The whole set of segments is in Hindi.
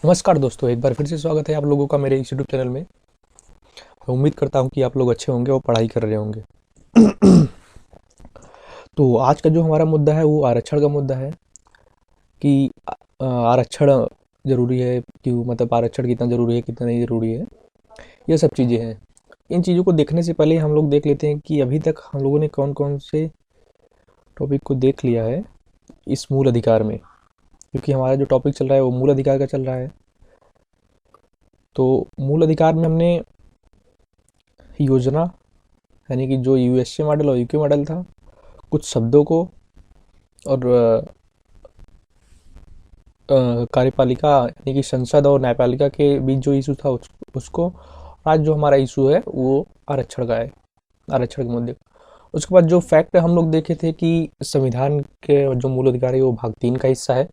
नमस्कार दोस्तों, एक बार फिर से स्वागत है आप लोगों का मेरे इस यूट्यूब चैनल में। मैं उम्मीद करता हूं कि आप लोग अच्छे होंगे और पढ़ाई कर रहे होंगे। तो आज का जो हमारा मुद्दा है वो आरक्षण का मुद्दा है कि आरक्षण ज़रूरी है, क्यों, मतलब आरक्षण कितना ज़रूरी है, कितना नहीं ज़रूरी है, ये सब चीज़ें हैं। इन चीज़ों को देखने से पहले हम लोग देख लेते हैं कि अभी तक हम लोगों ने कौन कौन से टॉपिक को देख लिया है इस मूल अधिकार में, क्योंकि हमारा जो टॉपिक चल रहा है वो मूल अधिकार का चल रहा है। तो मूल अधिकार में हमने योजना, यानी कि जो यूएसए मॉडल और यूके मॉडल था, कुछ शब्दों को, और कार्यपालिका यानी कि संसद और न्यायपालिका के बीच जो इशू था उसको। आज जो हमारा इशू है वो आरक्षण का है, आरक्षण के मुद्दे का। उसके बाद जो फैक्ट हम लोग देखे थे कि संविधान के जो मूल अधिकार है वो भाग 3 का हिस्सा है,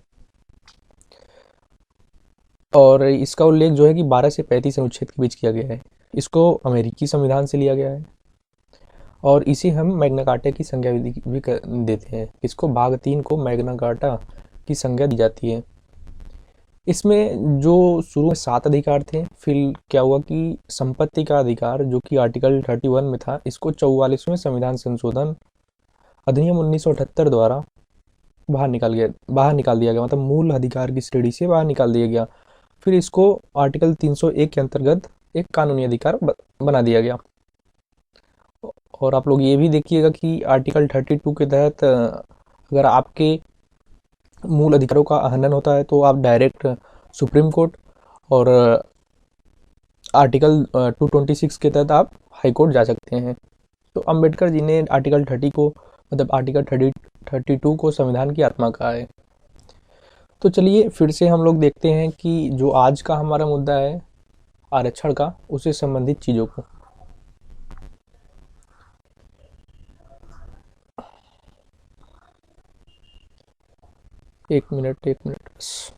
और इसका उल्लेख जो है कि 12 से 35 अनुच्छेद के बीच किया गया है। इसको अमेरिकी संविधान से लिया गया है, और इसे हम मैग्ना कार्टा की संज्ञा भी देते हैं। इसको भाग 3 को मैग्ना कार्टा की संज्ञा दी जाती है। इसमें जो शुरू में 7 अधिकार थे, फिर क्या हुआ कि संपत्ति का अधिकार जो कि आर्टिकल 31 में था, इसको 44वें संविधान संशोधन अधिनियम 1978 द्वारा बाहर निकाल दिया गया, मतलब मूल अधिकार की श्रेणी से बाहर निकाल दिया गया। फिर इसको आर्टिकल 301 के अंतर्गत एक कानूनी अधिकार बना दिया गया। और आप लोग ये भी देखिएगा कि आर्टिकल 32 के तहत अगर आपके मूल अधिकारों का हनन होता है तो आप डायरेक्ट सुप्रीम कोर्ट, और आर्टिकल 226 के तहत आप हाई कोर्ट जा सकते हैं। तो अंबेडकर जी ने आर्टिकल 30 को, मतलब आर्टिकल 32 को संविधान की आत्मा कहा है। तो चलिए फिर से हम लोग देखते हैं कि जो आज का हमारा मुद्दा है आरक्षण का, उससे संबंधित चीज़ों को। एक मिनट बस।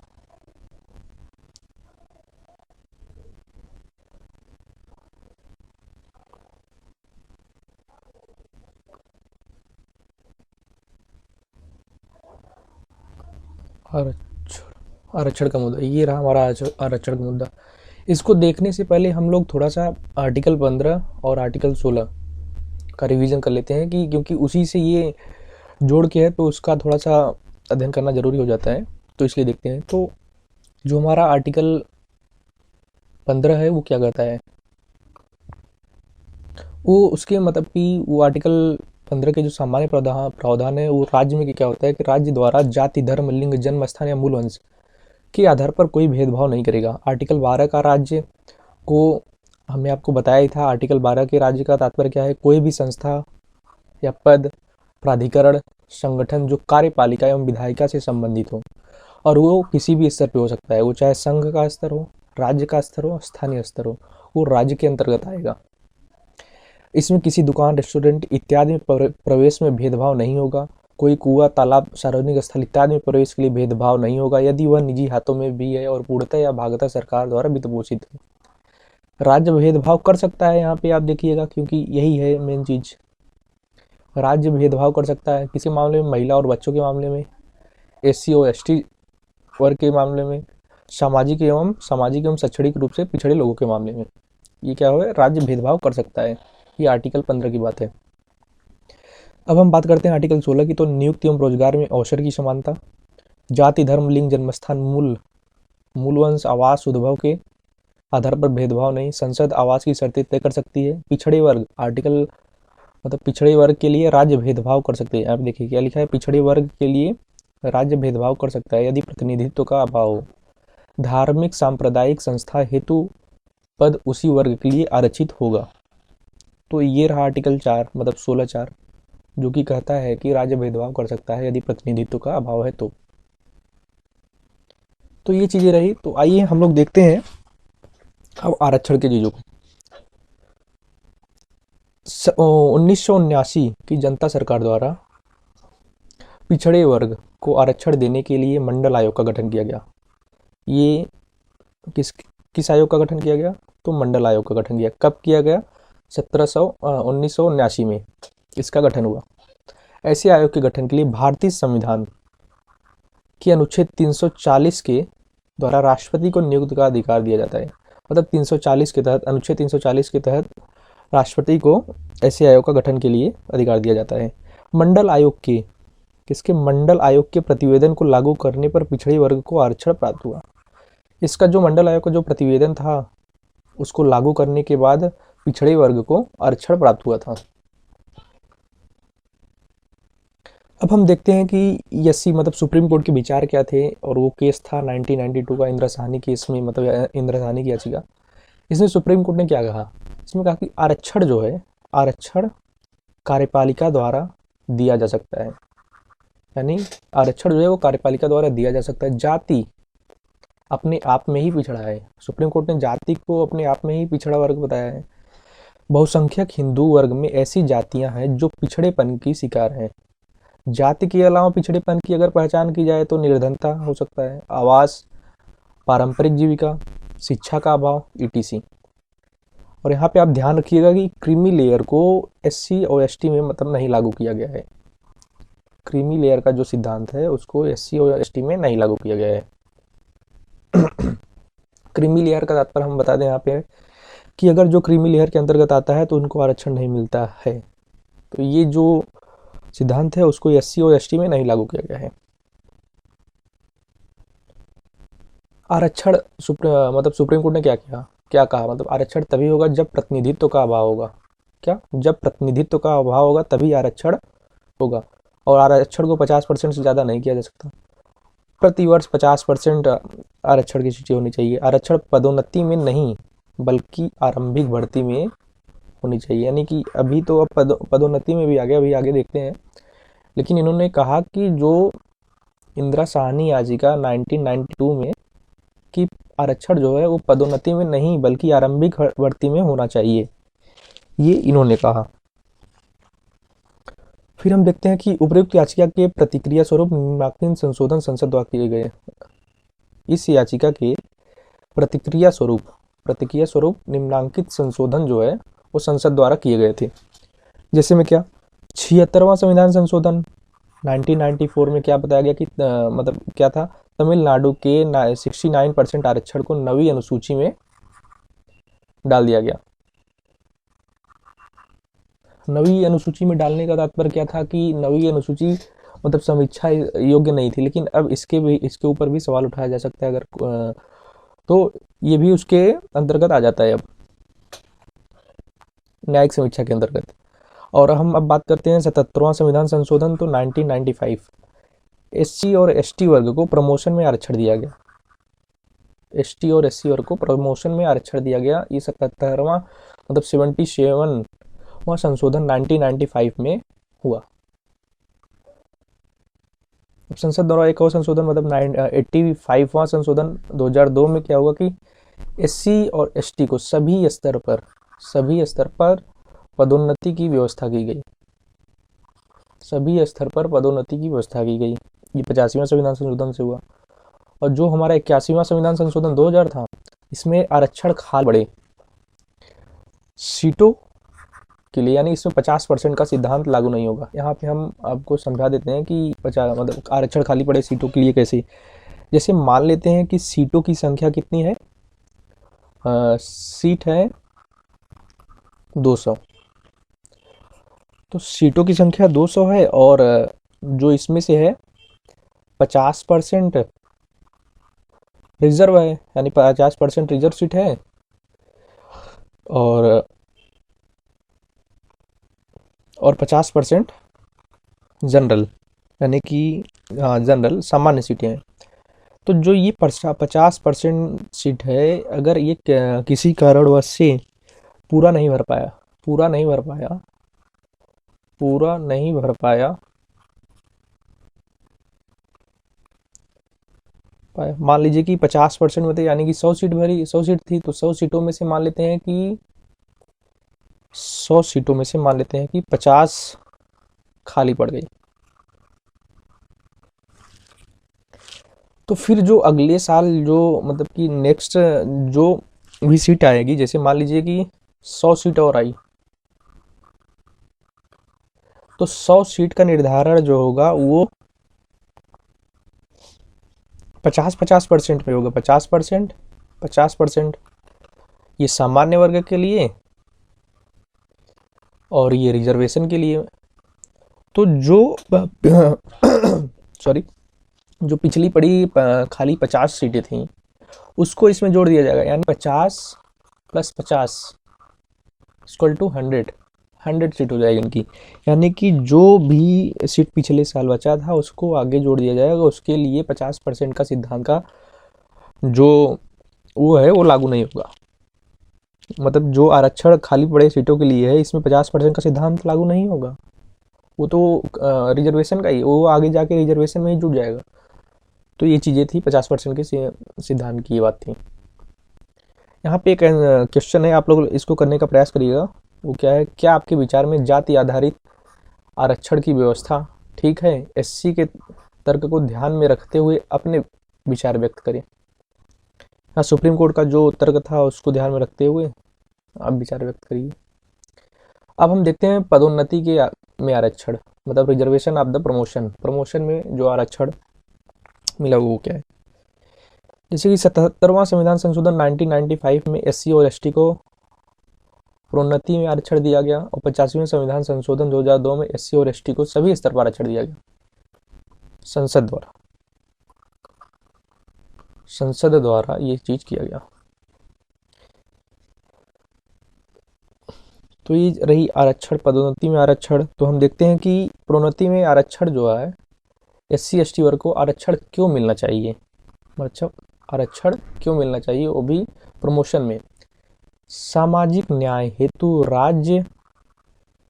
आरक्षण आरक्षण का मुद्दा ये रहा हमारा आरक्षण का मुद्दा। इसको देखने से पहले हम लोग थोड़ा सा आर्टिकल 15 और आर्टिकल 16 का रिवीजन कर लेते हैं, कि क्योंकि उसी से ये जोड़ के है तो उसका थोड़ा सा अध्ययन करना जरूरी हो जाता है, तो इसलिए देखते हैं। तो जो हमारा आर्टिकल 15 है वो क्या कहता है, वो उसके मतलब कि वो आर्टिकल 15 के जो सामान्य प्रावधान है वो राज्य में क्या होता है कि राज्य द्वारा जाति, धर्म, लिंग, जन्म स्थान या मूल वंश के आधार पर कोई भेदभाव नहीं करेगा। आर्टिकल 12 का राज्य को हमने आपको बताया ही था। आर्टिकल 12 के राज्य का तात्पर्य क्या है, कोई भी संस्था या पद, प्राधिकरण, संगठन जो कार्यपालिका एवं विधायिका से संबंधित हो, और वो किसी भी स्तर पे हो सकता है, वो चाहे संघ का स्तर हो, राज्य का स्तर हो, स्थानीय स्तर हो, वो राज्य के अंतर्गत आएगा। इसमें किसी दुकान, रेस्टोरेंट इत्यादि में प्रवेश में भेदभाव नहीं होगा। कोई कुआं, तालाब, सार्वजनिक स्थल इत्यादि में प्रवेश के लिए भेदभाव नहीं होगा यदि वह निजी हाथों में भी है और पूर्णतः या भागतः सरकार द्वारा वित्त पोषित है। राज्य भेदभाव कर सकता है, यहाँ पे आप देखिएगा, क्योंकि यही है मेन चीज। राज्य भेदभाव कर सकता है किसी मामले में, महिला और बच्चों के मामले में, SC और ST वर्ग के मामले में, सामाजिक एवं शैक्षणिक रूप से पिछड़े लोगों के मामले में। ये क्या है, राज्य भेदभाव कर सकता है। ये आर्टिकल 15 की बात है। अब हम बात करते हैं आर्टिकल 16 की। तो नियुक्ति एवं रोजगार में अवसर की समानता, जाति, धर्म, लिंग, जन्मस्थान, मूलवंश, आवास, उद्भव के आधार पर भेदभाव नहीं। संसद आवास की शर्तें तय कर सकती है। पिछड़े वर्ग, आर्टिकल मतलब पिछड़े वर्ग के लिए राज्य भेदभाव कर सकते हैं। आप देखिए क्या लिखा है, पिछड़े वर्ग के लिए राज्य भेदभाव कर सकता है यदि प्रतिनिधित्व का अभाव हो। धार्मिक सांप्रदायिक संस्था हेतु पद उसी वर्ग के लिए आरक्षित होगा। तो ये रहा आर्टिकल 4, मतलब 16(4), जो कि कहता है कि राज्य भेदभाव कर सकता है यदि प्रतिनिधित्व का अभाव है तो ये चीजें रही। तो आइए हम लोग देखते हैं अब आरक्षण के चीजों को। 1979 की जनता सरकार द्वारा पिछड़े वर्ग को आरक्षण देने के लिए मंडल आयोग का गठन किया गया। ये किस आयोग का गठन किया गया, तो मंडल आयोग का गठन किया। कब किया गया, 1979 में इसका गठन हुआ। ऐसे आयोग के गठन के लिए भारतीय संविधान के अनुच्छेद 340 के द्वारा राष्ट्रपति को नियुक्त का अधिकार दिया जाता है। मतलब 340 के तहत, अनुच्छेद 340 के तहत राष्ट्रपति को ऐसे आयोग का गठन के लिए अधिकार दिया जाता है। मंडल आयोग के, किसके, मंडल आयोग के प्रतिवेदन को लागू करने पर पिछड़े वर्ग को आरक्षण प्राप्त हुआ। इसका जो मंडल आयोग का जो प्रतिवेदन था उसको लागू करने के बाद पिछड़े वर्ग को आरक्षण प्राप्त हुआ था। अब हम देखते हैं कि एससी मतलब सुप्रीम कोर्ट के विचार क्या थे, और वो केस था 1992 का इंदिरा साहनी केस में, मतलब इंदिरा साहनी की याचिका। इसमें सुप्रीम कोर्ट ने क्या कहा, इसमें कहा कि आरक्षण जो है, आरक्षण कार्यपालिका द्वारा दिया जा सकता है, यानी आरक्षण जो है वो कार्यपालिका द्वारा दिया जा सकता है। जाति अपने आप में ही पिछड़ा है, सुप्रीम कोर्ट ने जाति को अपने आप में ही पिछड़ा वर्ग बताया है। बहुसंख्यक हिंदू वर्ग में ऐसी जातियां हैं जो पिछड़ेपन की शिकार हैं। जाति के अलावा पिछड़ेपन की अगर पहचान की जाए तो निर्धनता हो सकता है, आवास, पारंपरिक जीविका, शिक्षा का अभाव, ईटीसी। और यहाँ पे आप ध्यान रखिएगा कि क्रीमी लेयर को एससी और एसटी में मतलब नहीं लागू किया गया है। क्रीमी लेयर का जो सिद्धांत है उसको एससी और एसटी में नहीं लागू किया गया है। क्रीमी लेयर का तात्पर्य हम बता दें यहाँ पे कि अगर जो क्रीमी लेयर के अंतर्गत आता है तो उनको आरक्षण नहीं मिलता है। तो ये जो सिद्धांत है उसको एससी और एसटी में नहीं लागू किया गया है। आरक्षण मतलब सुप्रीम कोर्ट ने क्या कहा, मतलब आरक्षण तभी होगा जब प्रतिनिधित्व का अभाव होगा। क्या, जब प्रतिनिधित्व का अभाव होगा तभी आरक्षण होगा। और आरक्षण को 50% से ज़्यादा नहीं किया जा सकता। प्रतिवर्ष 50% आरक्षण की सीटें होनी चाहिए। आरक्षण पदोन्नति में नहीं बल्कि आरंभिक भर्ती में होनी चाहिए, यानी कि अभी तो अब पदोन्नति में भी आ गया, अभी आगे देखते हैं। लेकिन इन्होंने कहा कि जो इंदिरा साहनी याचिका 1992 में कि आरक्षण जो है वो पदोन्नति में नहीं बल्कि आरंभिक भर्ती में होना चाहिए, ये इन्होंने कहा। फिर हम देखते हैं कि उपयुक्त याचिका के प्रतिक्रिया स्वरूप निम्नलिखित संशोधन संसद द्वारा किए गए। इस याचिका के प्रतिक्रिया स्वरूप निम्नांकित संशोधन जो है वो संसद द्वारा किए गए थे। जैसे में क्या, 76वां संविधान संशोधन 1994 में क्या बताया गया कि मतलब क्या था, तमिलनाडु के 69% आरक्षण को नवी अनुसूची में डाल दिया गया। नवी अनुसूची में डालने का तात्पर्य क्या था कि नवी अनुसूची मतलब समीक्षा योग्य नहीं थी, लेकिन अब इसके ऊपर भी सवाल उठाया जा सकता है अगर तो ये भी उसके अंतर्गत आ जाता है अब न्यायिक समीक्षा के अंतर्गत। और हम अब बात करते हैं 77वां संविधान संशोधन, तो 1995 एससी और एसटी वर्ग को प्रमोशन में आरक्षण दिया गया। एसटी और एससी वर्ग को प्रमोशन में आरक्षण दिया गया। ये 77वां मतलब 77वां संशोधन 1995 में हुआ। संसद द्वारा एक और संशोधन मतलब 85वां संशोधन 2002 में क्या हुआ कि एससी और एसटी को सभी स्तर पर पदोन्नति की व्यवस्था की गई। सभी स्तर पर पदोन्नति की व्यवस्था की गई। ये 85वां संविधान संशोधन से हुआ। और जो हमारा 81वां संविधान संशोधन 2000 था, इसमें आरक्षण खाल बढ़े सीटों के लिए, यानी इसमें 50% का सिद्धांत लागू नहीं होगा। यहाँ पे हम आपको समझा देते हैं कि 50 मतलब आरक्षण खाली पड़े सीटों के लिए कैसे। जैसे मान लेते हैं कि सीटों की संख्या कितनी है, सीट है 200, तो सीटों की संख्या 200 है और जो इसमें से है 50% रिजर्व है, यानी 50% रिजर्व सीट है और 50% जनरल, यानी कि जनरल सामान्य सीटें हैं। तो जो ये 50% सीट है, अगर ये किसी कारणवश से पूरा नहीं भर पाया, मान लीजिए कि 50% में थे, यानी कि 100 सीट भरी, 100 सीट थी, तो 100 सीटों में से मान लेते हैं कि 50 खाली पड़ गई। तो फिर जो अगले साल जो मतलब कि नेक्स्ट जो भी सीट आएगी, जैसे मान लीजिए कि 100 सीट और आई, तो 100 सीट का निर्धारण जो होगा वो 50-50% पे होगा, 50%, 50%। ये सामान्य वर्ग के लिए और ये रिजर्वेशन के लिए। तो जो सॉरी, जो पिछली पड़ी खाली 50 सीटें थी उसको इसमें जोड़ दिया जाएगा, यानी 50 + 50 इक्वल टू 100 सीट हो जाएगी इनकी। यानी कि जो भी सीट पिछले साल बचा था उसको आगे जोड़ दिया जाएगा, उसके लिए 50% का सिद्धांत का जो वो है वो लागू नहीं होगा। मतलब जो आरक्षण खाली पड़े सीटों के लिए है इसमें 50% का सिद्धांत लागू नहीं होगा, वो तो रिजर्वेशन का ही, वो आगे जाके रिजर्वेशन में ही जुड़ जाएगा। तो ये चीज़ें थी 50% के सिद्धांत की, ये बात थी। यहाँ पे एक क्वेश्चन है, आप लोग इसको करने का प्रयास करिएगा। वो क्या है, क्या आपके विचार में जाति आधारित आरक्षण की व्यवस्था ठीक है? एससी के तर्क को ध्यान में रखते हुए अपने विचार व्यक्त करें। हाँ, सुप्रीम कोर्ट का जो तर्क था उसको ध्यान में रखते हुए आप विचार व्यक्त करिए। अब हम देखते हैं पदोन्नति के में आरक्षण, मतलब reservation of the promotion, promotion में जो आरक्षण मिला वो क्या है। जैसे कि 77वां संविधान संशोधन 1995 में एससी और एसटी को प्रोन्नति में आरक्षण दिया गया, और 50वें संविधान संशोधन 2002 में एससी और एसटी को सभी स्तर पर आरक्षण दिया गया संसद द्वारा ये चीज किया गया। तो ये रही आरक्षण, पदोन्नति में आरक्षण। तो हम देखते हैं कि प्रोन्नति में आरक्षण जो है एससी एसटी वर्ग को आरक्षण क्यों मिलना चाहिए, मतलब आरक्षण क्यों मिलना चाहिए, वो भी प्रमोशन में। सामाजिक न्याय हेतु राज्य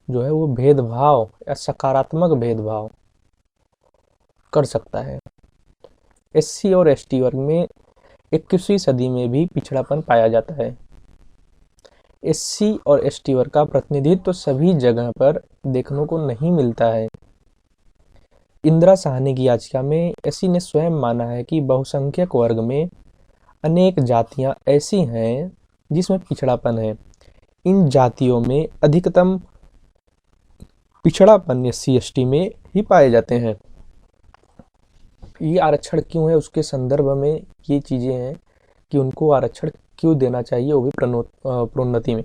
जो है वो भेदभाव या सकारात्मक भेदभाव कर सकता है। एससी और एसटी वर्ग में 21वीं सदी में भी पिछड़ापन पाया जाता है। एससी और एसटी वर्ग का प्रतिनिधित्व तो सभी जगह पर देखने को नहीं मिलता है। इंदिरा साहनी की याचिका में एससी ने स्वयं माना है कि बहुसंख्यक वर्ग में अनेक जातियां ऐसी हैं जिसमें पिछड़ापन है। इन जातियों में अधिकतम पिछड़ापन एससी एसटी में ही पाए जाते हैं। ये आरक्षण क्यों है उसके संदर्भ में ये चीजें हैं कि उनको आरक्षण क्यों देना चाहिए, वो भी प्रोन्नति में।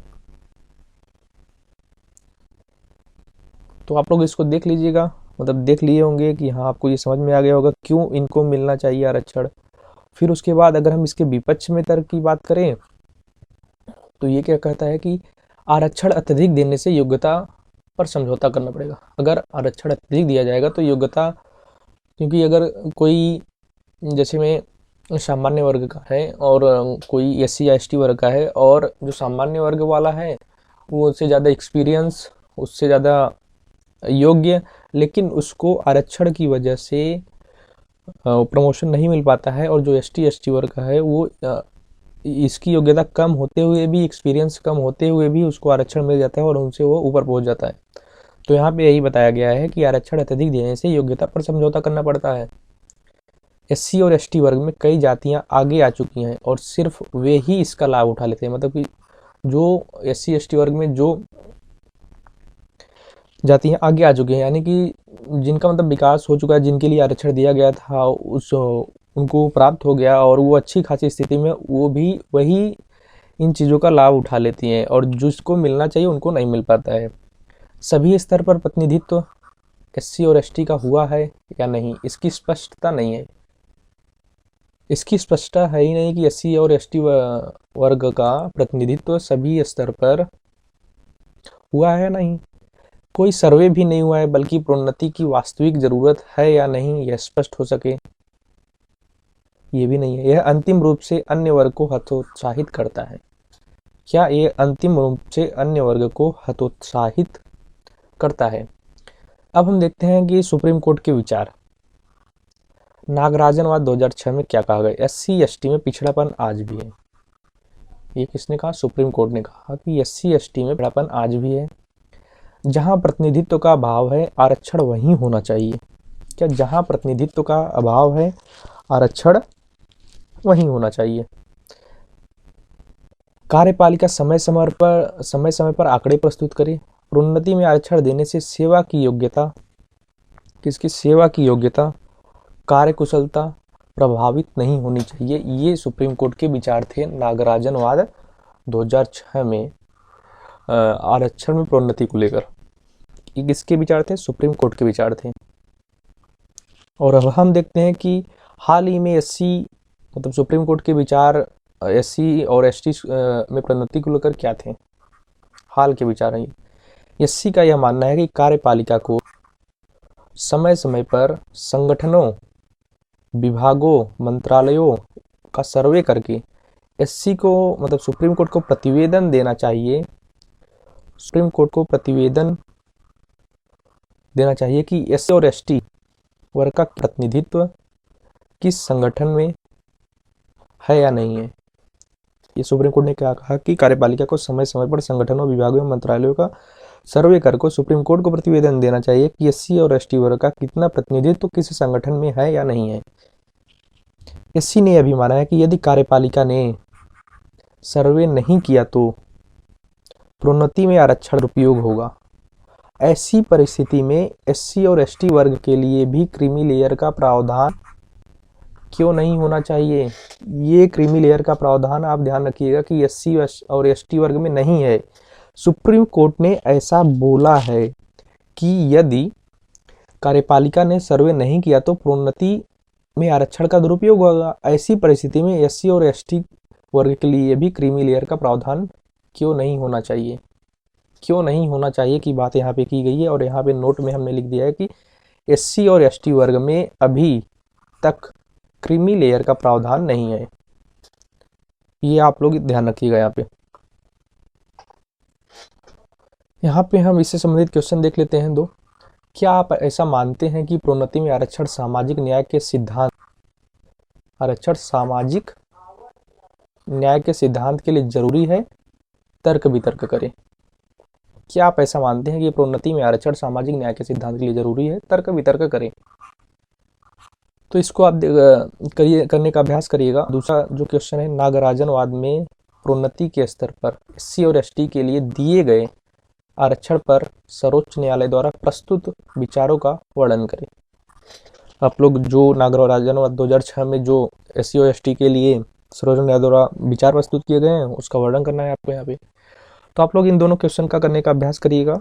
तो आप लोग इसको देख लीजिएगा, मतलब देख लिए होंगे कि हाँ आपको ये समझ में आ गया होगा क्यों इनको मिलना चाहिए आरक्षण। फिर उसके बाद अगर हम इसके विपक्ष में तर्क की बात करें तो ये क्या कहता है कि आरक्षण अत्यधिक देने से योग्यता पर समझौता करना पड़ेगा। अगर आरक्षण अत्यधिक दिया जाएगा तो योग्यता, क्योंकि अगर कोई जैसे में सामान्य वर्ग का है और कोई एससी या एसटी वर्ग का है, और जो सामान्य वर्ग वाला है वो उससे ज़्यादा एक्सपीरियंस, उससे ज़्यादा योग्य, लेकिन उसको आरक्षण की वजह से प्रमोशन नहीं मिल पाता है, और जो एसटी एसटी वर्ग का है वो इसकी योग्यता कम होते हुए भी, एक्सपीरियंस कम होते हुए भी उसको आरक्षण मिल जाता है और उनसे वो ऊपर पहुंच जाता है। तो यहाँ पे यही बताया गया है कि आरक्षण अत्यधिक देने से योग्यता पर समझौता करना पड़ता है। एससी और एसटी वर्ग में कई जातियां आगे आ चुकी हैं और सिर्फ वे ही इसका लाभ उठा लेते हैं। मतलब कि जो एससी एसटी वर्ग में जो जातियां आगे आ चुकी हैं, यानी कि जिनका मतलब विकास हो चुका है, जिनके लिए आरक्षण दिया गया था उस उनको प्राप्त हो गया और वो अच्छी खासी स्थिति में, वो भी वही इन चीज़ों का लाभ उठा लेती हैं, और जिसको मिलना चाहिए उनको नहीं मिल पाता है। सभी स्तर पर प्रतिनिधित्व एससी और एसटी का हुआ है या नहीं, इसकी स्पष्टता नहीं है। इसकी स्पष्टता है ही नहीं कि एससी और एसटी वर्ग का प्रतिनिधित्व सभी स्तर पर हुआ है या नहीं। कोई सर्वे भी नहीं हुआ है, बल्कि प्रोन्नति की वास्तविक जरूरत है या नहीं यह स्पष्ट हो सके, ये भी नहीं है। यह अंतिम रूप से अन्य वर्ग को हतोत्साहित करता है। क्या ये अंतिम रूप से अन्य वर्ग को हतोत्साहित करता है? अब हम देखते हैं कि सुप्रीम कोर्ट के विचार। नागराजनवाद 2006 में क्या कहा गया? एससी एसटी में पिछड़ापन आज भी है। ये किसने कहा? सुप्रीम कोर्ट ने कहा कि एससी एसटी में पिछड़ापन आज भी है। जहां प्रतिनिधित्व का अभाव है आरक्षण वहीं होना चाहिए। क्या जहां प्रतिनिधित्व का अभाव है आरक्षण वहीं होना चाहिए। कार्यपालिका समय समय पर आंकड़े प्रस्तुत करे। प्रोन्नति में आरक्षण देने से सेवा की योग्यता, किसकी सेवा की योग्यता, कार्यकुशलता, प्रभावित नहीं होनी चाहिए। ये सुप्रीम कोर्ट के विचार थे नागराजनवाद 2006 में आरक्षण में प्रोन्नति को लेकर। ये किसके विचार थे? सुप्रीम कोर्ट के विचार थे। और अब हम देखते हैं कि हाल ही में एससी मतलब सुप्रीम कोर्ट के विचार एससी और एसटी में प्रोन्नति को लेकर क्या थे, हाल के विचार हैं। एससी का यह मानना है कि कार्यपालिका को समय समय पर संगठनों, विभागों, मंत्रालयों का सर्वे करके एससी को मतलब सुप्रीम कोर्ट को प्रतिवेदन देना चाहिए। सुप्रीम कोर्ट को प्रतिवेदन देना चाहिए कि एससी और एसटी वर्ग का प्रतिनिधित्व किस संगठन में है या नहीं है। ये सुप्रीम कोर्ट ने क्या कहा कि कार्यपालिका को समय समय पर संगठनों, विभागों एवं मंत्रालयों का सर्वे करके सुप्रीम कोर्ट को प्रतिवेदन देना चाहिए कि एससी और एसटी वर्ग का कितना प्रतिनिधित्व किस संगठन में है या नहीं है। एससी ने यह भी माना है कि यदि कार्यपालिका ने सर्वे नहीं किया तो प्रोन्नति में आरक्षण दुरुपयोग होगा। ऐसी परिस्थिति में एससी और एसटी वर्ग के लिए भी क्रीमी लेयर का प्रावधान क्यों नहीं होना चाहिए। ये क्रीमी लेयर का प्रावधान आप ध्यान रखिएगा कि एससी और एसटी वर्ग में नहीं है। सुप्रीम कोर्ट ने ऐसा बोला है कि यदि कार्यपालिका ने सर्वे नहीं किया तो प्रोन्नति में आरक्षण का दुरुपयोग होगा। ऐसी परिस्थिति में एससी और एसटी वर्ग के लिए भी क्रीमी लेयर का प्रावधान क्यों नहीं होना चाहिए। क्यों नहीं होना चाहिए की बात यहाँ पे की गई है और यहाँ पे नोट में हमने लिख दिया है कि एससी और एसटी वर्ग में अभी तक क्रीमी लेयर का प्रावधान नहीं है। ये आप लोग ध्यान रखिएगा। यहाँ पे हम इससे संबंधित क्वेश्चन देख लेते हैं दो। क्या आप ऐसा मानते हैं कि प्रोन्नति में आरक्षण सामाजिक न्याय के सिद्धांत के लिए जरूरी है? तर्क वितर्क करें। क्या आप ऐसा मानते हैं कि प्रोन्नति में आरक्षण सामाजिक न्याय के सिद्धांत के लिए जरूरी है? तर्क वितर्क करें। तो इसको आप करने का अभ्यास करिएगा। दूसरा जो क्वेश्चन है, नागराजनवाद में प्रोन्नति के स्तर पर एससी और एसटी के लिए दिए गए आरक्षण पर सर्वोच्च न्यायालय द्वारा प्रस्तुत विचारों का वर्णन करें। आप लोग जो नागराजनवाद 2006 में जो एससी और एसटी के लिए सर्वोच्च न्यायालय द्वारा विचार प्रस्तुत किए गए हैं उसका वर्णन करना है आपको यहाँ पे। तो आप लोग इन दोनों क्वेश्चन का करने का अभ्यास करिएगा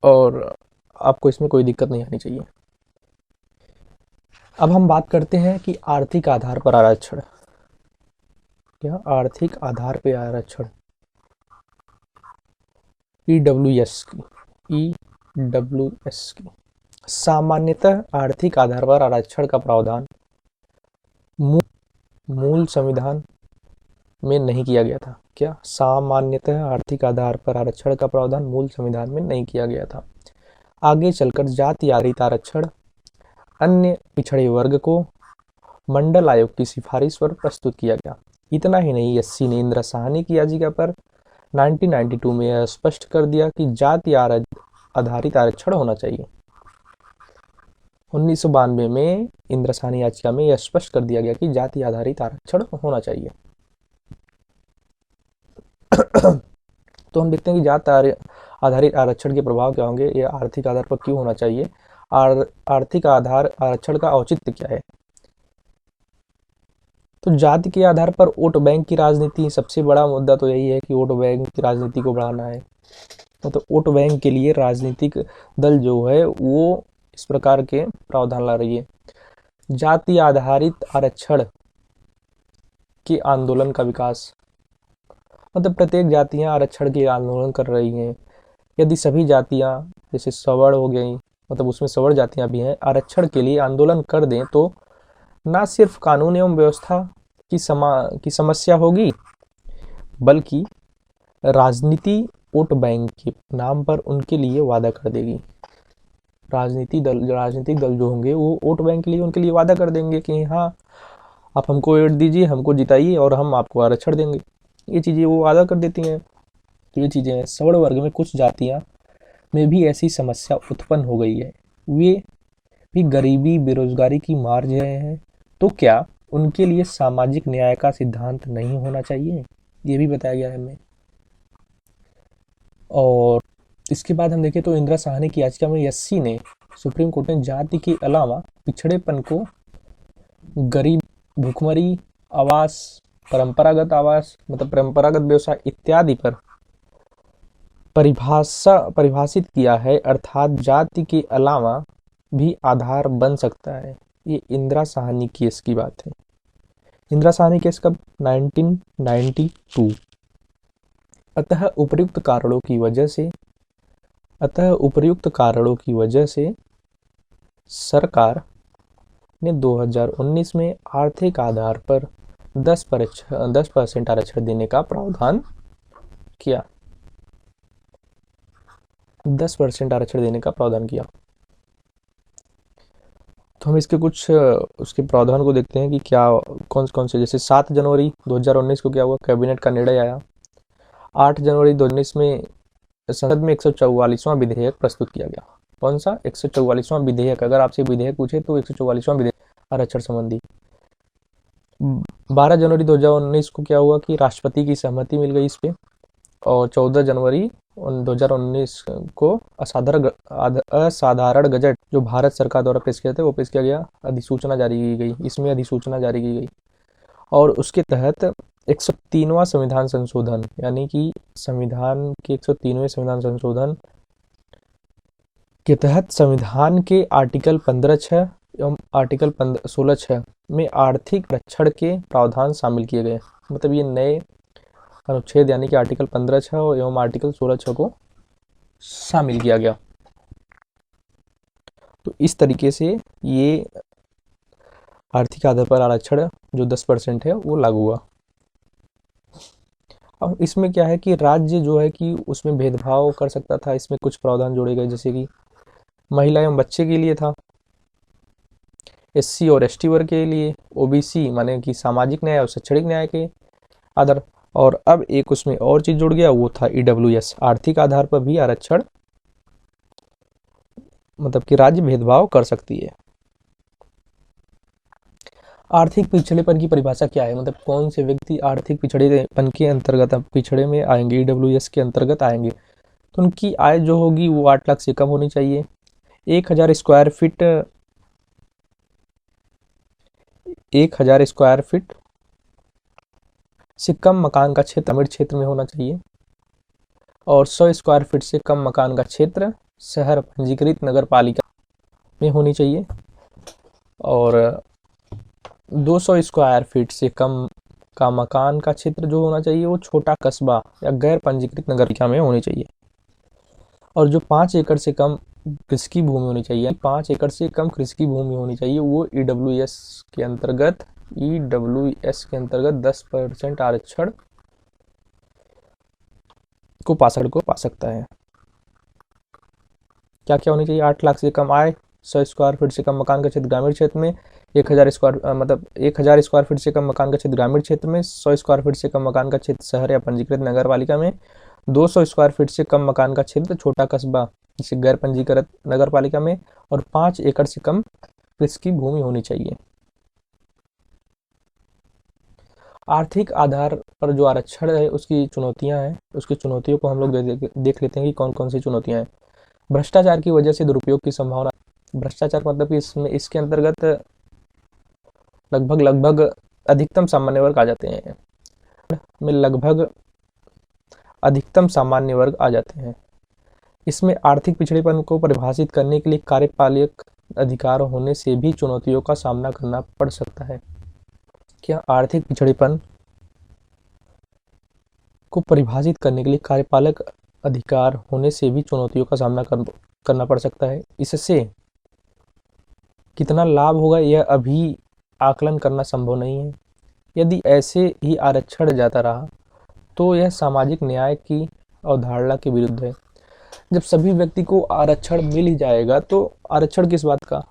और आपको इसमें कोई दिक्कत नहीं आनी चाहिए। अब हम बात करते हैं कि आर्थिक आधार पर आरक्षण। क्या आर्थिक आधार पर आरक्षण ईडब्ल्यूएस की सामान्यतः आर्थिक आधार पर आरक्षण का प्रावधान मूल संविधान में नहीं किया गया था। क्या सामान्यतः आर्थिक आधार पर आरक्षण का प्रावधान मूल संविधान में नहीं किया गया था। आगे चलकर जाति आधारित आरक्षण अन्य पिछड़े वर्ग को मंडल आयोग की सिफारिश पर प्रस्तुत किया गया। इतना ही नहीं, एससी ने इंदिरा साहनी की याचिका पर 1992 में यह स्पष्ट कर दिया कि जाति आधारित आरक्षण होना चाहिए। 1992 में इंदिरा साहनी याचिका में यह स्पष्ट कर दिया गया कि जाति आधारित आरक्षण होना चाहिए। तो हम देखते हैं कि जाति आधारित आरक्षण के प्रभाव क्या होंगे, ये आर्थिक आधार पर क्यों होना चाहिए, आर्थिक आधार आरक्षण का औचित्य क्या है। तो जाति के आधार पर वोट बैंक की राजनीति, सबसे बड़ा मुद्दा तो यही है कि वोट बैंक की राजनीति को बढ़ाना है। तो वोट बैंक के लिए राजनीतिक दल जो है वो इस प्रकार के प्रावधान ला रही है। जाति आधारित आरक्षण के आंदोलन का विकास, मतलब प्रत्येक जातियां आरक्षण के आंदोलन कर रही हैं। यदि सभी जातियां जैसे सवर्ण हो गई, मतलब उसमें सवर्ण जातियां भी हैं, आरक्षण के लिए आंदोलन कर दें तो न सिर्फ कानून एवं व्यवस्था की समस्या होगी बल्कि राजनीति वोट बैंक के नाम पर उनके लिए वादा कर देगी। राजनीतिक दल जो होंगे वो वोट बैंक के लिए उनके लिए वादा कर देंगे कि हाँ आप हमको वोट दीजिए, हमको जिताइए और हम आपको आरक्षण देंगे। ये चीज़ें वो वादा कर देती हैं। तो ये चीज़ें सवर्ण वर्ग में कुछ जातियां में भी ऐसी समस्या उत्पन्न हो गई है। वे भी गरीबी बेरोजगारी की मार रहे हैं। तो क्या उनके लिए सामाजिक न्याय का सिद्धांत नहीं होना चाहिए, ये भी बताया गया है हमें। और इसके बाद हम देखें तो इंदिरा साहनी की याचिका में एससी ने सुप्रीम कोर्ट ने जाति के अलावा पिछड़ेपन को गरीब, भूखमरी, आवास, परंपरागत आवास मतलब परंपरागत व्यवसाय इत्यादि पर परिभाषित किया है, अर्थात जाति के अलावा भी आधार बन सकता है। ये इंदिरा साहनी केस की बात है। इंदिरा साहनी केस कब? 1992। अतः उपर्युक्त कारणों की वजह से सरकार ने 2019 में आर्थिक आधार पर 10% आरक्षण देने का प्रावधान किया। 10% आरक्षण देने का प्रावधान किया। तो हम इसके कुछ उसके प्रावधान को देखते हैं कि क्या कौन कौन से। जैसे 7 जनवरी 2019 को क्या हुआ? कैबिनेट का निर्णय आया। 8 जनवरी 2019 में संसद में 144वां विधेयक प्रस्तुत किया गया। कौन सा? 144वां विधेयक। अगर आपसे विधेयक पूछे तो 144वां विधेयक आरक्षण संबंधी। 12 जनवरी 2019 को क्या हुआ कि राष्ट्रपति की सहमति मिल गई इस पे। और 14 जनवरी 2019 को असाधारण गजट जो भारत सरकार द्वारा पेश किया था वो पेश किया गया, अधिसूचना जारी की गई। इसमें अधिसूचना जारी की गई और उसके तहत 103वां संविधान संशोधन यानी कि संविधान के 103वें संविधान संशोधन के तहत संविधान के आर्टिकल 15(6) एवं आर्टिकल 16(6) में आर्थिक रक्षण के प्रावधान शामिल किए गए। मतलब ये नए अनुच्छेद यानी कि आर्टिकल 15(6) एवं आर्टिकल 16(6) को शामिल किया गया। तो इस तरीके से ये आर्थिक आधार पर आरक्षण जो 10% है वो लागू हुआ। अब इसमें क्या है कि राज्य जो है कि उसमें भेदभाव कर सकता था। इसमें कुछ प्रावधान जोड़े गए, जैसे कि महिला एवं बच्चे के लिए था, SC और ST वर्ग के लिए, OBC माने कि सामाजिक न्याय और शैक्षणिक न्याय के आधार। और अब एक उसमें और चीज जुड़ गया, वो था EWS, आर्थिक आधार पर भी आरक्षण, मतलब कि राज्य भेदभाव कर सकती है। आर्थिक पिछड़ेपन की परिभाषा क्या है? मतलब कौन से व्यक्ति आर्थिक पिछड़ेपन के अंतर्गत पिछड़े में आएंगे, EWS के अंतर्गत आएंगे। तो उनकी आय जो होगी वो 8 लाख से कम होनी चाहिए। 1000 स्क्वायर फीट से कम मकान का क्षेत्र ग्रामीण क्षेत्र में होना चाहिए और 100 स्क्वायर फीट से कम मकान का क्षेत्र शहर पंजीकृत नगर पालिका में होनी चाहिए और 200 स्क्वायर फीट से कम का मकान का क्षेत्र जो होना चाहिए वो छोटा कस्बा या गैर पंजीकृत नगर पालिका में होनी चाहिए। और जो 5 एकड़ से कम कृषि भूमि होनी चाहिए, 5 एकड़ से कम कृषि भूमि होनी चाहिए, वो EWS के अंतर्गत 10% आरक्षण को पा सकता है। क्या क्या होनी चाहिए? 8 लाख से कम आय, 100 स्क्वायर फीट से कम मकान का क्षेत्र ग्रामीण क्षेत्र में, 1000 स्क्वायर फीट से कम मकान का क्षेत्र ग्रामीण क्षेत्र में, 100 स्क्वायर फीट से कम मकान का क्षेत्र शहर या पंजीकृत नगर पालिका में, 200 स्क्वायर फीट से कम मकान का क्षेत्र छोटा कस्बा जिसे गैर पंजीकृत नगर पालिका में, और 5 एकड़ से कम कृषि भूमि होनी चाहिए। आर्थिक आधार पर जो आरक्षण है उसकी चुनौतियां हैं, उसकी चुनौतियों को हम लोग देख लेते हैं कि कौन कौन सी चुनौतियां हैं। भ्रष्टाचार की वजह से दुरुपयोग की संभावना। भ्रष्टाचार मतलब कि इसके अंतर्गत लगभग अधिकतम सामान्य वर्ग आ जाते हैं, लगभग अधिकतम सामान्य वर्ग आ जाते हैं। इसमें आर्थिक पिछड़ेपन को परिभाषित करने के लिए कार्यपालक अधिकार होने से भी चुनौतियों का सामना करना पड़ सकता है। क्या आर्थिक पिछड़ेपन को परिभाषित करने के लिए कार्यपालक अधिकार होने से भी चुनौतियों का सामना करना पड़ सकता है। इससे कितना लाभ होगा यह अभी आकलन करना संभव नहीं है। यदि ऐसे ही आरक्षण जाता रहा तो यह सामाजिक न्याय की अवधारणा के विरुद्ध है। जब सभी व्यक्ति को आरक्षण मिल ही जाएगा तो आरक्षण किस बात का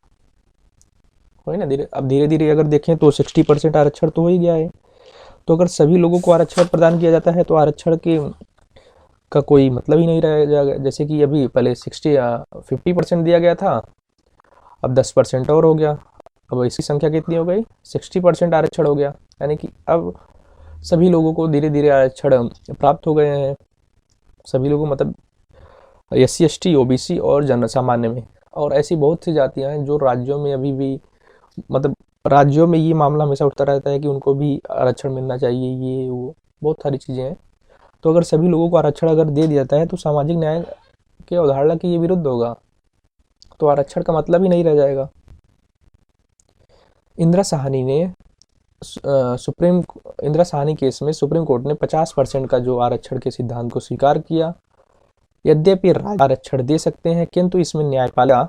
हो ना। अब धीरे धीरे अगर देखें तो 60% आरक्षण तो हो ही गया है। तो अगर सभी लोगों को आरक्षण प्रदान किया जाता है तो आरक्षण के का कोई मतलब ही नहीं रह जाएगा। जैसे कि अभी पहले 50% दिया गया था, अब 10% और हो गया। अब इसकी संख्या कितनी हो गई? 60% आरक्षण हो गया। यानी कि अब सभी लोगों को धीरे धीरे आरक्षण प्राप्त हो गए हैं। सभी लोगों मतलब SC ST OBC और जन सामान्य में। और ऐसी बहुत सी जातियां हैं जो राज्यों में अभी भी, मतलब राज्यों में ये मामला हमेशा उठता रहता है कि उनको भी आरक्षण मिलना चाहिए, ये वो बहुत सारी चीज़ें हैं। तो अगर सभी लोगों को आरक्षण अगर दे दिया जाता है तो सामाजिक न्याय की अवधारणा की ये विरुद्ध होगा, तो आरक्षण का मतलब ही नहीं रह जाएगा। इंदिरा साहनी ने सुप्रीम इंदिरा साहनी केस में सुप्रीम कोर्ट ने 50% का जो आरक्षण के सिद्धांत को स्वीकार किया। यद्यपि राज्य आरक्षण दे सकते हैं, किंतु इसमें न्यायपालिका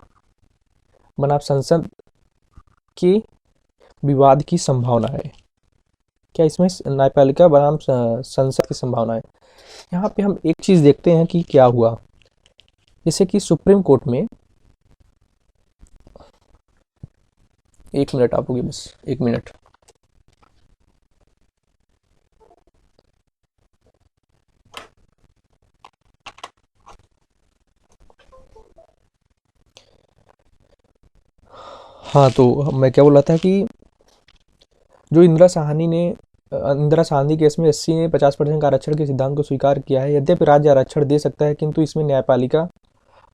बनाम संसद के विवाद की संभावना है। क्या इसमें न्यायपालिका बनाम संसद की संभावना है? यहाँ पे हम एक चीज देखते हैं कि क्या हुआ। जैसे कि सुप्रीम कोर्ट में, 1 मिनट आप होगी, बस 1 मिनट। हाँ, तो मैं क्या बोल रहा था कि जो इंदिरा साहनी केस में 80 ने 50% का आरक्षण के सिद्धांत को स्वीकार किया है। यद्यपि राज्य आरक्षण दे सकता है, किंतु इसमें न्यायपालिका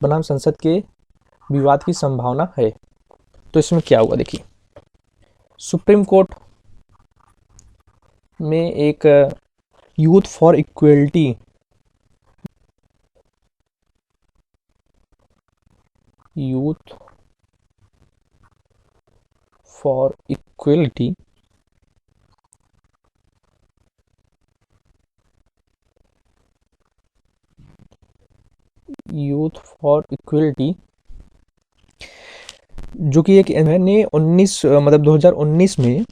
बनाम संसद के विवाद की संभावना है। तो इसमें क्या हुआ देखिए, सुप्रीम कोर्ट में एक youth for equality youth for equality youth for equality जो कि एक ने 2019 में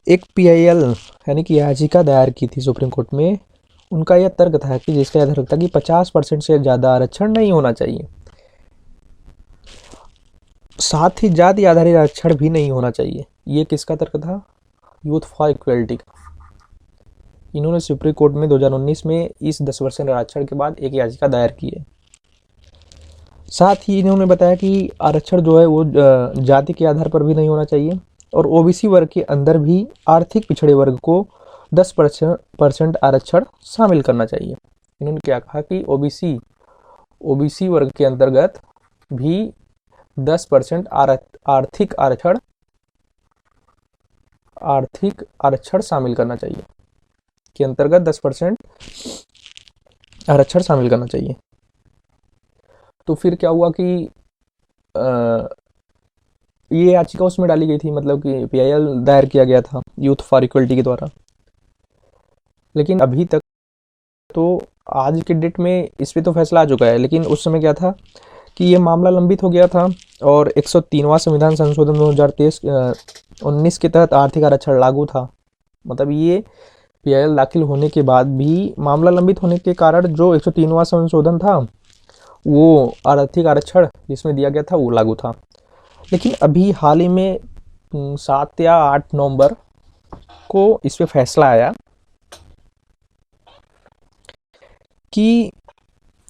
एक पीआईएल यानी कि याचिका दायर की थी सुप्रीम कोर्ट में। उनका यह तर्क था कि जिसका आधार था कि 50% से ज़्यादा आरक्षण नहीं होना चाहिए, साथ ही जाति आधारित आरक्षण भी नहीं होना चाहिए। ये किसका तर्क था? यूथ फॉर इक्वलिटी का। इन्होंने सुप्रीम कोर्ट में 2019 में इस 10% आरक्षण के बाद एक याचिका दायर की है। साथ ही इन्होंने बताया कि आरक्षण जो है वो जाति के आधार पर भी नहीं होना चाहिए, और ओबीसी वर्ग के अंदर भी आर्थिक पिछड़े वर्ग को 10% आरक्षण शामिल करना चाहिए। इन्होंने क्या कहा कि ओबीसी वर्ग के अंतर्गत भी 10% आर्थिक आरक्षण शामिल करना चाहिए, के अंतर्गत 10% आरक्षण शामिल करना चाहिए। तो फिर क्या हुआ कि ये याचिका उसमें डाली गई थी, मतलब कि पीआईएल दायर किया गया था यूथ फॉर इक्वलिटी के द्वारा। लेकिन अभी तक तो आज के डेट में इस पर तो फैसला आ चुका है, लेकिन उस समय क्या था कि ये मामला लंबित हो गया था, और 103वां संविधान संशोधन 2019 के तहत आर्थिक आरक्षण लागू था। मतलब ये पीआईएल दाखिल होने के बाद भी मामला लंबित होने के कारण जो 103वां संशोधन था वो आर्थिक आरक्षण जिसमें दिया गया था वो लागू था। लेकिन अभी हाल ही में 7 या 8 नवंबर को इस पे फैसला आया कि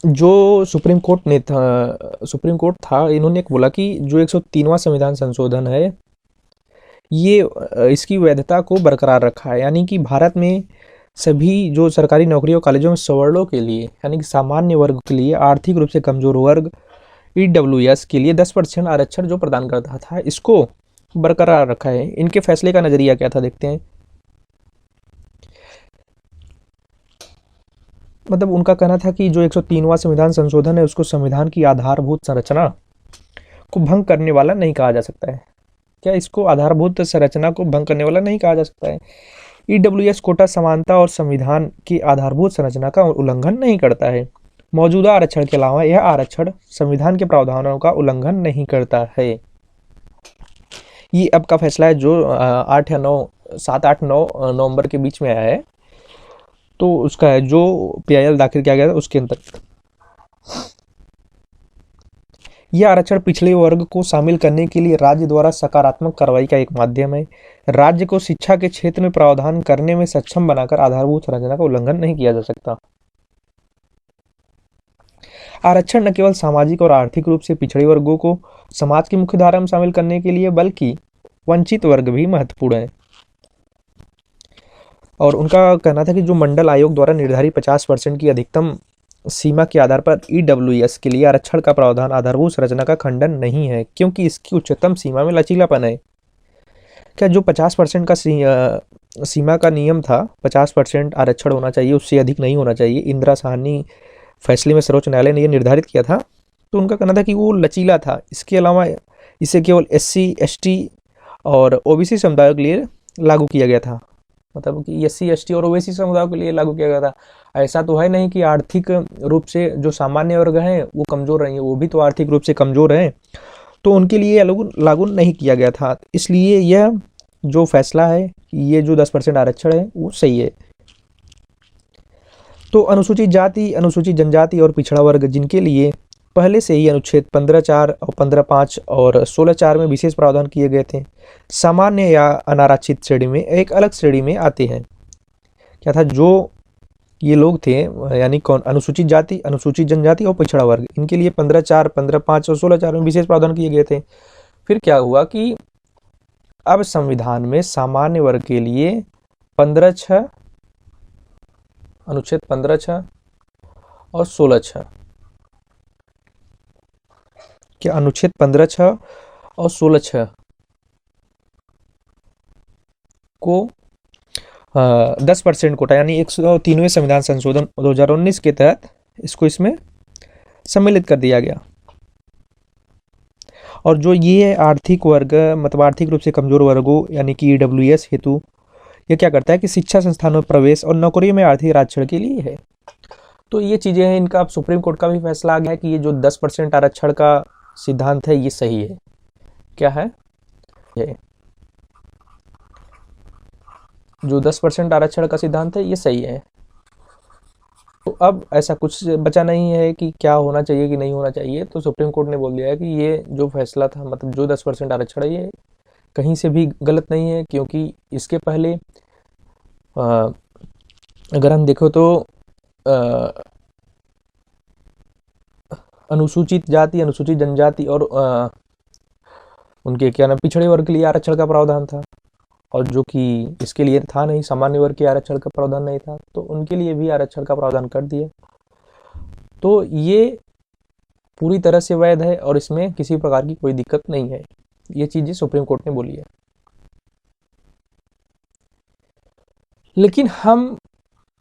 जो सुप्रीम कोर्ट था, इन्होंने बोला कि जो 103वां संविधान संशोधन है ये इसकी वैधता को बरकरार रखा है। यानी कि भारत में सभी जो सरकारी नौकरियों कॉलेजों में सवर्णों के लिए, यानी कि सामान्य वर्ग के लिए, आर्थिक रूप से कमजोर वर्ग ईडब्ल्यूएस के लिए 10% आरक्षण जो प्रदान करता था, इसको बरकरार रखा है। इनके फैसले का नजरिया क्या था देखते हैं। मतलब उनका कहना था कि जो 103वां संविधान संशोधन है उसको संविधान की आधारभूत संरचना को भंग करने वाला नहीं कहा जा सकता है। क्या इसको आधारभूत संरचना को भंग करने वाला नहीं कहा जा सकता है? ईडब्ल्यूएस कोटा समानता और संविधान की आधारभूत संरचना का उल्लंघन नहीं करता है। मौजूदा आरक्षण के अलावा यह आरक्षण संविधान के प्रावधानों का उल्लंघन नहीं करता है। ये अब का फैसला है जो 7-8-9 नवंबर के बीच में आया है, तो उसका है जो पीआईएल दाखिल किया गया था उसके अंतर्गत। यह आरक्षण पिछड़े वर्ग को शामिल करने के लिए राज्य द्वारा सकारात्मक कार्रवाई का एक माध्यम है। राज्य को शिक्षा के क्षेत्र में प्रावधान करने में सक्षम बनाकर आधारभूत संरचना का उल्लंघन नहीं किया जा सकता। आरक्षण न केवल सामाजिक और आर्थिक रूप से पिछड़े वर्गों को समाज की मुख्य धारा में शामिल करने के लिए, बल्कि वंचित वर्ग भी महत्वपूर्ण है। और उनका कहना था कि जो मंडल आयोग द्वारा निर्धारित 50% की अधिकतम सीमा के आधार पर ईडब्ल्यूएस के लिए आरक्षण का प्रावधान आधारभूत संरचना का खंडन नहीं है, क्योंकि इसकी उच्चतम सीमा में लचीलापन है। क्या जो 50% का सीमा का नियम था, 50% आरक्षण होना चाहिए, उससे अधिक नहीं होना चाहिए, इंदिरा साहनी फैसले में सर्वोच्च न्यायालय ने यह निर्धारित किया था। तो उनका कहना था कि वो लचीला था। इसके अलावा इसे केवल एससी, एसटी और ओबीसी समुदायों के लिए लागू किया गया था। मतलब कि एससी, एसटी और ओबीसी समुदायों के लिए लागू किया गया था। ऐसा तो है नहीं कि आर्थिक रूप से जो सामान्य वर्ग हैं वो कमज़ोर रहेंगे, वो भी तो आर्थिक रूप से कमज़ोर हैं, तो उनके लिए लागू नहीं किया गया था। इसलिए यह जो फैसला है, ये जो 10% आरक्षण है वो सही है। तो अनुसूचित जाति, अनुसूचित जनजाति और पिछड़ा वर्ग, जिनके लिए पहले से ही अनुच्छेद 15(4) और 15(5) और 16(4) में विशेष प्रावधान किए गए थे, सामान्य या अनारक्षित श्रेणी में एक अलग श्रेणी में आते हैं। क्या था, जो ये लोग थे, यानी कौन, अनुसूचित जाति, अनुसूचित जनजाति और पिछड़ा वर्ग, इनके लिए 15(4), 15(5) और 16(4) में विशेष प्रावधान किए गए थे। फिर क्या हुआ कि अब संविधान में सामान्य वर्ग के लिए 15(6), अनुच्छेद 15(6) और 16(6), क्या अनुच्छेद 15(6) और 16(6) को 10% कोटा यानी 103वें संविधान संशोधन 2019 के तहत इसको इसमें सम्मिलित कर दिया गया। और जो ये आर्थिक वर्ग, मतलब आर्थिक रूप से कमजोर वर्गों यानी कि ईडब्ल्यूएस हेतु ये क्या करता है कि शिक्षा संस्थानों में प्रवेश और नौकरी में आर्थिक आरक्षण के लिए है। तो ये चीज़ें हैं। इनका अब सुप्रीम कोर्ट का भी फैसला आ गया है कि ये जो 10% आरक्षण का सिद्धांत है ये सही है। क्या है, ये जो 10% आरक्षण का सिद्धांत है ये सही है। तो अब ऐसा कुछ बचा नहीं है कि क्या होना चाहिए कि नहीं होना चाहिए। तो सुप्रीम कोर्ट ने बोल दिया है कि ये जो फैसला था, मतलब जो 10% आरक्षण है, ये कहीं से भी गलत नहीं है, क्योंकि इसके पहले अगर हम देखो तो अनुसूचित जाति, अनुसूचित जनजाति और उनके क्या नाम, पिछड़े वर्ग के लिए आरक्षण का प्रावधान था, और जो कि इसके लिए था नहीं, सामान्य वर्ग के आरक्षण का प्रावधान नहीं था, तो उनके लिए भी आरक्षण का प्रावधान कर दिया। तो ये पूरी तरह से वैध है और इसमें किसी प्रकार की कोई दिक्कत नहीं है। ये चीजें सुप्रीम कोर्ट ने बोली है। लेकिन हम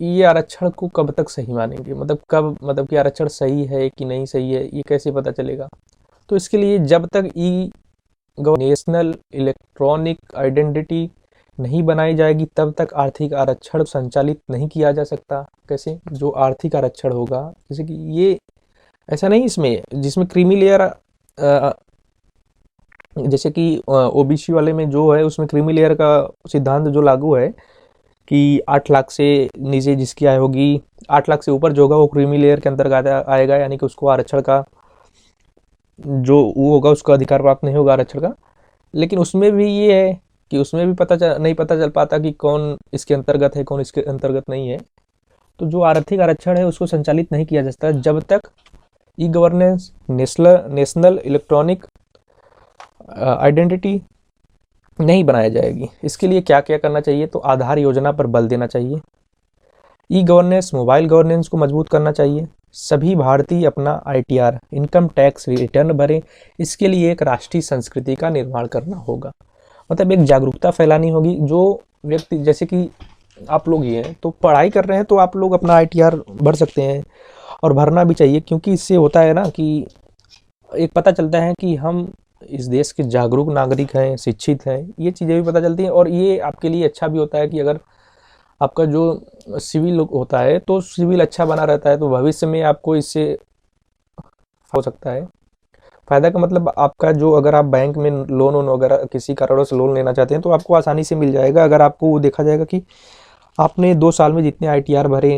ये आरक्षण को कब तक सही मानेंगे, मतलब कब, मतलब कि आरक्षण सही है कि नहीं सही है, ये कैसे पता चलेगा। तो इसके लिए जब तक नेशनल इलेक्ट्रॉनिक आइडेंटिटी नहीं बनाई जाएगी तब तक आर्थिक आरक्षण संचालित नहीं किया जा सकता। कैसे, जो आर्थिक आरक्षण होगा, जैसे कि ये ऐसा नहीं इसमें, जिसमें क्रीमी लेयर, जैसे कि ओबीसी वाले में जो है उसमें क्रीमी लेयर का सिद्धांत जो लागू है कि 8 लाख से नीचे जिसकी आय होगी, 8 लाख से ऊपर जो होगा वो क्रीमी लेयर के अंतर्गत आएगा, यानी कि उसको आरक्षण का जो वो होगा उसका अधिकार प्राप्त नहीं होगा आरक्षण का। लेकिन उसमें भी ये है कि उसमें भी नहीं पता चल पाता कि कौन इसके अंतर्गत है, कौन इसके अंतर्गत नहीं है। तो जो आर्थिक आरक्षण है उसको संचालित नहीं किया जा सकता जब तक e governance, national electronic identity नहीं बनाया जाएगी। इसके लिए क्या क्या करना चाहिए, तो आधार योजना पर बल देना चाहिए, ई गवर्नेंस, मोबाइल गवर्नेंस को मजबूत करना चाहिए, सभी भारतीय अपना आईटीआर, इनकम टैक्स रिटर्न भरें। इसके लिए एक राष्ट्रीय संस्कृति का निर्माण करना होगा, मतलब एक जागरूकता फैलानी होगी। जो व्यक्ति, जैसे कि आप लोग ही हैं, तो पढ़ाई कर रहे हैं तो आप लोग अपना आईटीआर भर सकते हैं और भरना भी चाहिए, क्योंकि इससे होता है ना कि एक पता चलता है कि हम इस देश के जागरूक नागरिक हैं, शिक्षित हैं, ये चीज़ें भी पता चलती हैं। और ये आपके लिए अच्छा भी होता है कि अगर आपका जो सिविल होता है तो सिविल अच्छा बना रहता है, तो भविष्य में आपको इससे हो सकता है फ़ायदा का, मतलब आपका जो, अगर आप बैंक में लोन वगैरह किसी कारणों से लोन लेना चाहते हैं तो आपको आसानी से मिल जाएगा। अगर आपको वो देखा जाएगा कि आपने 2 साल में जितने आईटीआर भरे,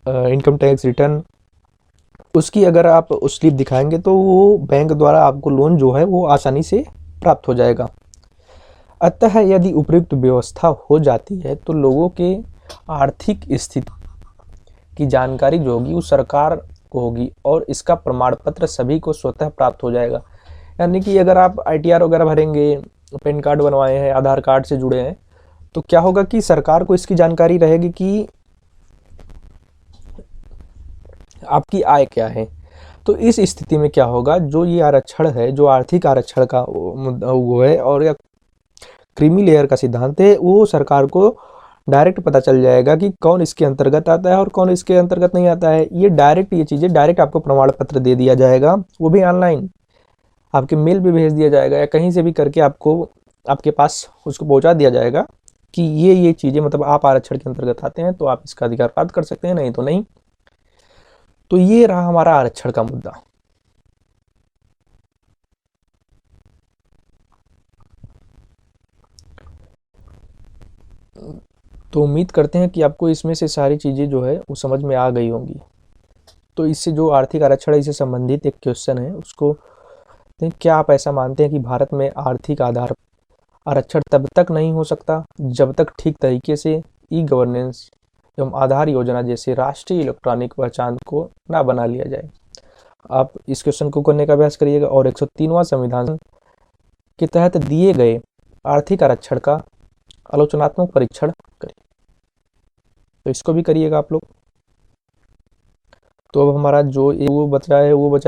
इनकम टैक्स रिटर्न, उसकी अगर आप उस स्लिप दिखाएंगे तो वो बैंक द्वारा आपको लोन जो है वो आसानी से प्राप्त हो जाएगा। अतः यदि उपयुक्त व्यवस्था हो जाती है तो लोगों के आर्थिक स्थिति की जानकारी जो होगी वो सरकार को होगी और इसका प्रमाण पत्र सभी को स्वतः प्राप्त हो जाएगा। यानी कि अगर आप आईटीआर वगैरह भरेंगे, पैन कार्ड बनवाए हैं, आधार कार्ड से जुड़े हैं, तो क्या होगा कि सरकार को इसकी जानकारी रहेगी कि आपकी आय क्या है। तो इस स्थिति में क्या होगा, जो ये आरक्षण है, जो आर्थिक आरक्षण का वो है, और या क्रीमी लेयर का सिद्धांत है, वो सरकार को डायरेक्ट पता चल जाएगा कि कौन इसके अंतर्गत आता है और कौन इसके अंतर्गत नहीं आता है। ये डायरेक्ट, ये चीज़ें डायरेक्ट आपको प्रमाण पत्र दे दिया जाएगा, वो भी ऑनलाइन आपके मेल पे भेज दिया जाएगा, या कहीं से भी करके आपको आपके पास उसको पहुंचा दिया जाएगा कि ये चीज़ें, मतलब आप आरक्षण के अंतर्गत आते हैं तो आप इसका अधिकार प्राप्त कर सकते हैं, नहीं तो नहीं। तो ये रहा हमारा आरक्षण का मुद्दा। तो उम्मीद करते हैं कि आपको इसमें से सारी चीज़ें जो है वो समझ में आ गई होंगी। तो इससे जो आर्थिक आरक्षण है, इससे संबंधित एक क्वेश्चन है, उसको क्या आप ऐसा मानते हैं कि भारत में आर्थिक आधार आरक्षण तब तक नहीं हो सकता जब तक ठीक तरीके से ई गवर्नेंस एवं आधार योजना जैसे राष्ट्रीय इलेक्ट्रॉनिक पहचान को ना बना लिया जाए। आप इस क्वेश्चन को करने का अभ्यास करिएगा और 103वां संविधान के तहत दिए गए आर्थिक आरक्षण का आलोचनात्मक परीक्षण करिए। तो इसको भी करिएगा आप लोग। तो अब हमारा जो वो बचा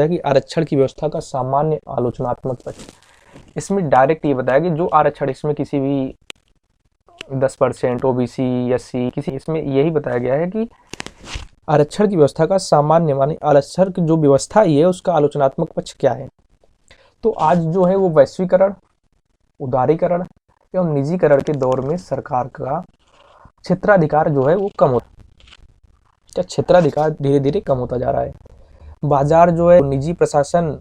है कि आरक्षण की व्यवस्था का सामान्य आलोचनात्मक पक्ष। इसमें डायरेक्ट ये बताया कि जो आरक्षण, इसमें किसी भी 10% ओबीसी, एससी, किसी, इसमें यही बताया गया है कि आरक्षण की व्यवस्था का सामान्य, माने आरक्षण की जो व्यवस्था ये है उसका आलोचनात्मक पक्ष क्या है। तो आज जो है वो वैश्वीकरण, उदारीकरण एवं निजीकरण के दौर में सरकार का क्षेत्राधिकार जो है वो कम होता है। क्या क्षेत्राधिकार धीरे धीरे कम होता जा रहा है। बाजार जो है निजी प्रशासन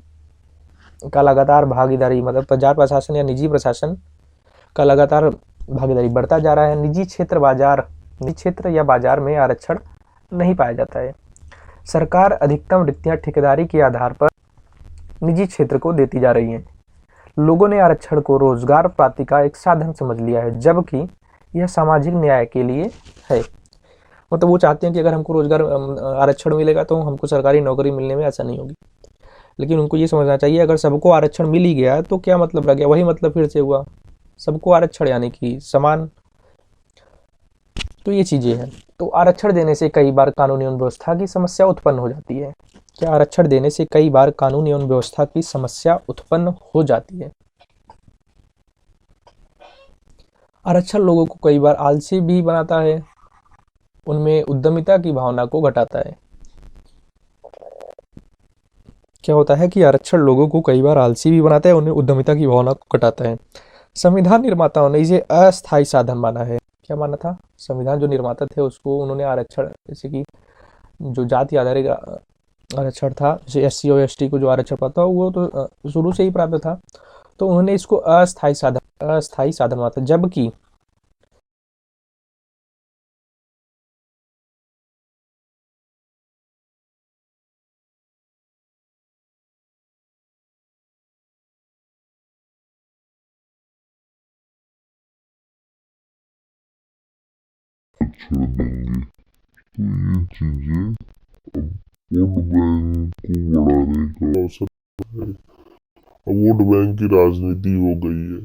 का लगातार भागीदारी, मतलब बाजार प्रशासन या निजी प्रशासन का लगातार भागीदारी बढ़ता जा रहा है। निजी क्षेत्र या बाजार में आरक्षण नहीं पाया जाता है। सरकार अधिकतम रिक्तियां ठेकेदारी के आधार पर निजी क्षेत्र को देती जा रही हैं। लोगों ने आरक्षण को रोजगार प्राप्ति का एक साधन समझ लिया है, जबकि यह सामाजिक न्याय के लिए है। मतलब वो चाहते हैं कि अगर हमको रोजगार आरक्षण मिलेगा तो हमको सरकारी नौकरी मिलने में आसानी होगी। लेकिन उनको ये समझना चाहिए, अगर सबको आरक्षण मिल ही गया तो क्या मतलब रह गया, वही मतलब फिर से हुआ, सबको आरक्षण यानी कि समान। तो ये चीजें हैं। तो आरक्षण देने से कई बार कानूनी एवं व्यवस्था की समस्या उत्पन्न हो जाती है। क्या आरक्षण देने से कई बार कानून एवं व्यवस्था की समस्या उत्पन्न हो जाती है। आरक्षण लोगों को कई बार आलसी भी बनाता है, उनमें उद्यमिता की भावना को घटाता है। क्या होता है कि आरक्षण लोगों को कई बार आलसी भी बनाता है, उन्हें उद्यमिता की भावना को घटाता है। संविधान निर्माताओं ने इसे अस्थायी साधन माना है। क्या माना था, संविधान जो निर्माता थे उसको उन्होंने आरक्षण, जैसे कि जो जाति आधारित आरक्षण था, जैसे एससी और एसटी को जो आरक्षण प्राप्त था वो तो शुरू से ही प्राप्त था, तो उन्होंने इसको अस्थायी साधन माना था। जबकि छोड़ देंगे तो ये चीजें अब वोट बैंक को बढ़ाने का अवसर है। अब वोट बैंक की राजनीति हो गई है।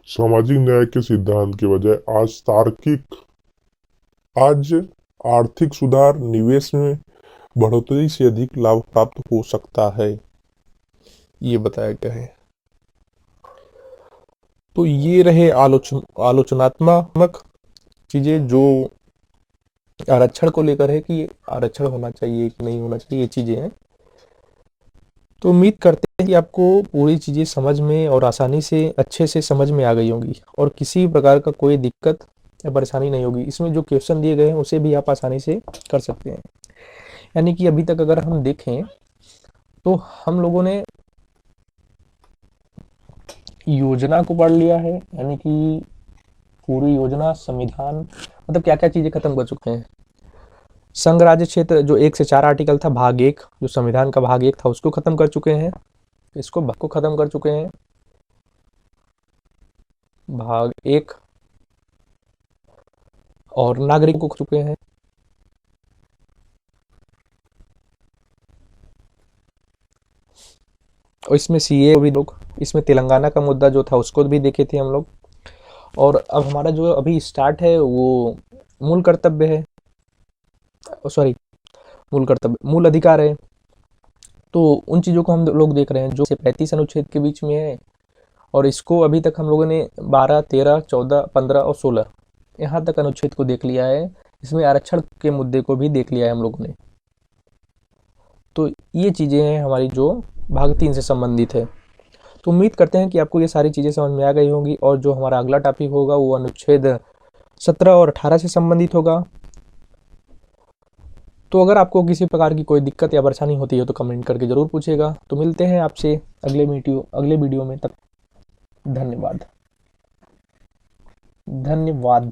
सामाजिक न्याय के सिद्धांत के बजाय आज आर्थिक सुधार, निवेश में बढ़ोतरी से अधिक लाभ प्राप्त हो सकता है, ये बताया गया है। तो ये रहे आलोचनात्मक चीजें जो आरक्षण को लेकर है कि आरक्षण होना चाहिए कि नहीं होना चाहिए, ये चीजें हैं। तो उम्मीद करते हैं कि आपको पूरी चीजें समझ में और आसानी से अच्छे से समझ में आ गई होंगी और किसी प्रकार का कोई दिक्कत या परेशानी नहीं होगी। इसमें जो क्वेश्चन दिए गए हैं उसे भी आप आसानी से कर सकते हैं। यानी कि अभी तक अगर हम देखें तो हम लोगों ने योजना को पढ़ लिया है, यानी कि पूरी योजना, संविधान, मतलब क्या क्या चीजें खत्म कर चुके हैं। संघ राज्य क्षेत्र जो 1 से 4 आर्टिकल था, भाग 1 जो संविधान का भाग 1 था उसको खत्म कर चुके हैं। इसको भाग को खत्म कर चुके हैं, भाग 1, और नागरिक को चुके हैं। और इसमें सीए भी लोग, इसमें तेलंगाना का मुद्दा जो था उसको भी देखे थे हम लोग। और अब हमारा जो अभी स्टार्ट है वो मूल कर्तव्य है, सॉरी, मूल कर्तव्य, मूल अधिकार है। तो उन चीज़ों को हम लोग देख रहे हैं जो 35 अनुच्छेद के बीच में है, और इसको अभी तक हम लोगों ने 12, 13, 14, 15 और 16 यहाँ तक अनुच्छेद को देख लिया है। इसमें आरक्षण के मुद्दे को भी देख लिया है हम लोगों ने। तो ये चीज़ें हैं हमारी जो भाग 3 से संबंधित है। तो उम्मीद करते हैं कि आपको ये सारी चीज़ें समझ में आ गई होंगी, और जो हमारा अगला टॉपिक होगा वो अनुच्छेद 17 और 18 से संबंधित होगा। तो अगर आपको किसी प्रकार की कोई दिक्कत या परेशानी होती है तो कमेंट करके ज़रूर पूछेगा। तो मिलते हैं आपसे अगले वीडियो में। तब धन्यवाद। धन्यवाद।